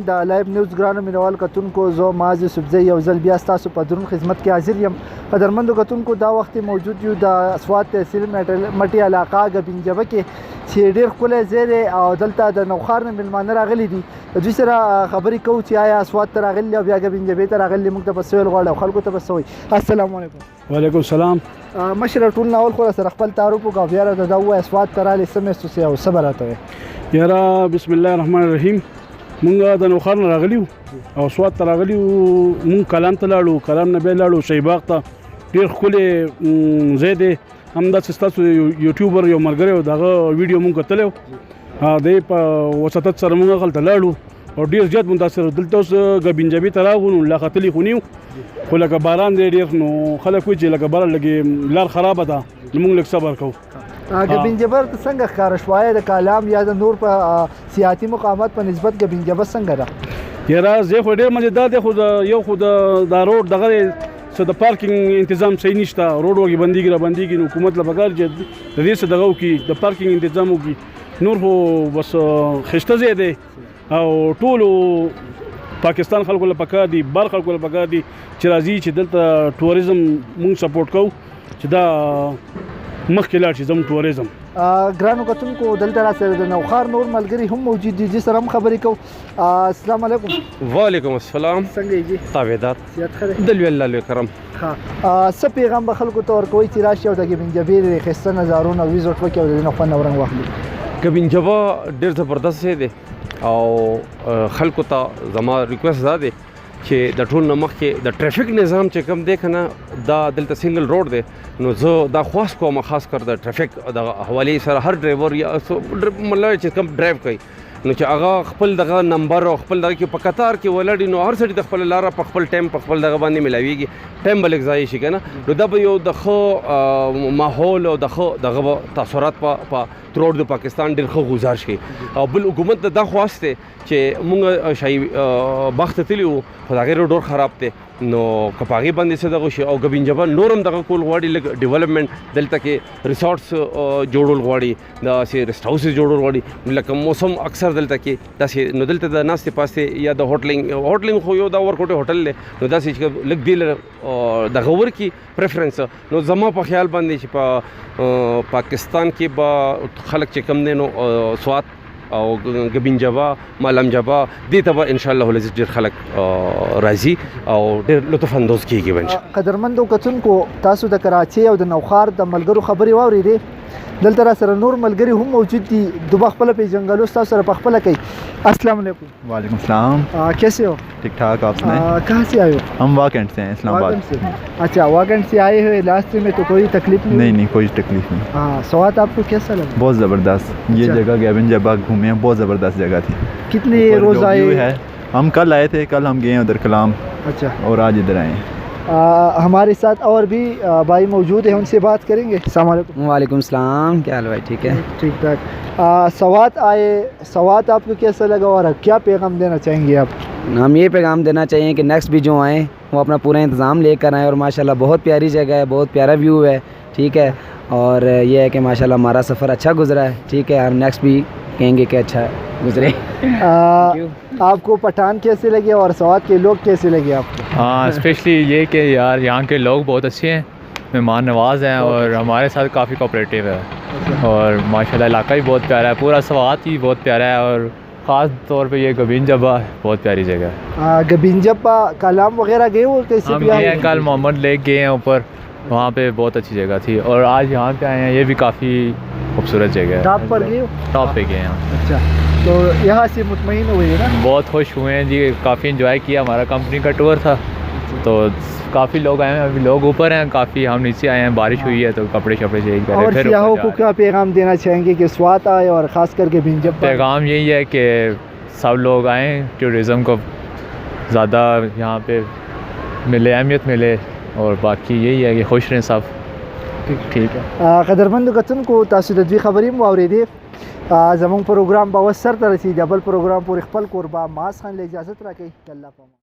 د لایو نیوز ګرانو مینوال کتونکو زه معاذ یوسفزی یو ځل بیا ستاسو په درون خدمت کې حاضر یم. قدرمندو کتونکو دا وخت موجود یو د سوات تحصیل مټي علاقه ګبینجبه کې چې ډېر ښکلی ځای دی او دلته د نوښار نه میلمانه راغلي دي. دوی سره خبرې کوو چې آیا سوات ته راغلي او بیا ګبینجبې ته راغلي موږ ته به څه ویل غواړي او خلکو ته به څه وایي. السلام علیکم. وعلیکم السلام. مشره ټول ناول خو سره خپل تعارف وکړو بیا راته دا ووایه سوات ته رالې څه محسوس یې او څه به راته وایې. یاره بسم الله الرحمن الرحیم. مونږ د نوښار نه راغلي او سوات ته راغلي مونږ کلام ته لاړو، کلام نه بیا لاړو شهید باغ ته. ډېر ښکلی ځای دی. همداسې ستاسو یوټیوبر یو ملګری و د هغه ویډیو مونږ کتلی و، دی په وساطت سره مونږ هغلته لاړو او ډېر زیات متاثر. دلته اوس ګبینجبې ته راغلو نو لا ختلي خو نه یو، خو لکه باران دی ډېر نو خلک وایي چې لکه باران لږې لار خرابه ده نو مونږ لږ صبر کوو. ګبینجبه څنګه ښکاره شوه د کالام یا د نور په سیاحتي مقامات په نسبت ګبینجبه څنګه ده؟ یاره ځای خو ډېر مزېدار دی، خو یو خو د روډ دغه څه د پارکینګ تنظیم صحیح نشته. روډ وګړي بندېږي را بندېږي نو حکومت له پکار چې د دې څه دغه وکړي، د پارکینګ تنظیم وکړي. نور خو بس ښایسته ځای دی او ټولو پاکستان خلکو له پکار دي، بر خلکو له پکار دي چې راځي چې دلته ټوریزم مونږ سپورټ کوو چې دا مخکې لاړ شي زموږ ټوریزم. ګرانو کتونکو دلته راسره د نوښار نور ملګري هم موجود دي، سره هم خبرې کوو. السلام علیکم. وعلیکم السلام. څنګه یې جی؟ تابعدار. صحت ښه دی؟ دلوي الله لوی کرم. څه پیغام به خلکو ته ورکوئ چې راشي او د ګبینجبې د ښایسته نظارونه ویزټ وکړي او د دې نه خوند او رنګ واخلي؟ ګبینجبه ډېر زبردست ځای دی او خلکو ته زما ریکویسټ دا دی چې د ټول نه مخکې د ټریفک نظام چې کوم دی که نه دا دلته سنګل روډ دی نو زه دا خواست کوم خاص کر د ټریفک د حوالې سره هر ډرایور یا مطلب چې کوم ډرایو کوي نو چې هغه خپل دغه نمبر او خپل دغه کې په قطار کې ولړي نو هر سړي د خپل لاره په خپل ټایم په خپل دغه باندې ملاويږي، ټایم بل ځای شي کنه نو دا به یو د خو ماحول او د خو دغه تاثیرات په تروړ د پاکستان ډېر ښه گزار شي. او بل حکومت ته دا خواست دی چې مونږ شاهي باغ ته تللي وو خو د هغې ډېر خراب دی نو که په هغې باندې څه دغه شي او ګبینجبه نور هم دغه کول غواړي لږ ډیولپمنټ دلته کې ریسارټس جوړول غواړي، داسې ریسټ هاوسز جوړول غواړي لکه موسم اکثر دلته کې داسې نو دلته د ناستې پاستې یا د هوټلینګ خو یو دا ورکوټې هوټل دی نو داسې چې لږ دې دغه ورکي پریفرنس. نو زما په خیال باندې چې په پاکستان کې به خلک چې کم دی نو سوات او ګبینجبه مالمجبه دې ته به انشاءالله العزیز ډېر خلک راځي او ډېر لطف اندوز کېږي به. قدرمندو کتونکو تاسو د کراچۍ او د نوښار د ملګرو خبرې واورېدې. دلته راسره نور ملګري هم موجود دي، دوبه خپله پیژنګلو ستاسو سره په خپله کوي. السلام علیکم. वालेकुम सलाम. कैसे हो? ठीक ठाक. आप सुनाएं? कहाँ से आए हो? हम वाकंड से हैं, इस्लामाबाद से. अच्छा, वाकंड से आए हुए रास्ते में तो कोई तकलीफ नहीं? नहीं कोई तकलीफ नहीं. हाँ, स्वात आपको कैसा लगा? बहुत ज़बरदस्त. ये जगह गिबंजबा घूमे हैं, बहुत ज़बरदस्त जगह थी. कितने रोज़ आए? हम कल आए थे, कल हम गए उधर कलाम. अच्छा. और आज इधर आए हैं. हमारे साथ और भी भाई मौजूद हैं, उनसे बात करेंगे. अस्सलाम वालेकुम. वालेकुम सलाम. क्या हाल भाई? ठीक है. ठीक ठाक. सवात आए, सवात आपको कैसा लगा और क्या पैगाम देना चाहेंगे आप? हम ये पैगाम देना चाहिए कि नेक्स्ट भी जो आएँ वो अपना पूरा इंतज़ाम लेकर आएँ और माशाल्लाह बहुत प्यारी जगह है, बहुत प्यारा व्यू है. ठीक है. और ये है कि माशाल्लाह हमारा सफ़र अच्छा गुजरा है. ठीक है. हम नेक्स्ट भी कहेंगे कि अच्छा गुजरे. आपको पठान कैसे लगे और सवात के लोग कैसे लगे आपको? हाँ, स्पेशली ये कि यार यहाँ के लोग बहुत अच्छे हैं, मेहमान नवाज हैं और हमारे साथ काफ़ी कोऑपरेटिव है और माशाल्लाह इलाका भी बहुत प्यारा है, पूरा सवात ही बहुत प्यारा है और ख़ास तौर पे ये गिबंजबा बहुत प्यारी जगह है. गिबंजबा कलाम वगैरह गए हो कैसे? हम गए हैं, कल मोहम्मद लेक गए हैं ऊपर, वहाँ पे बहुत अच्छी जगह थी और आज यहाँ पे आए हैं, ये भी काफ़ी खूबसूरत जगह है. टॉप पर गए हो? टॉप पे गए हैं. अच्छा, तो यहाँ से मुतमईन हुए ना? बहुत खुश हुए हैं जी, काफ़ी इंजॉय किया. हमारा कंपनी का टूर था तो काफ़ी लोग आए हैं, अभी लोग ऊपर हैं काफ़ी, हम नीचे आए हैं, बारिश हुई है तो कपड़े शपड़े चेंज करें. और सियाहों को क्या पैगाम देना चाहेंगे कि स्वात आए और ख़ास करके गिबंजबा? पैगाम यही है कि सब लोग आएँ, टूरिज़म को ज़्यादा यहाँ पे मिले, अहमियत मिले और बाकी यही है कि खुश रहें सब. ठीक है. قدرمندو کتونکو تاسو د دوی خبرې مو اورېدې. زموږ پروګرام به اوس سرته رسېږي. د بل پروګرام پورې خپل کوربه معاذ خان له اجازت راکوي. الله پامان.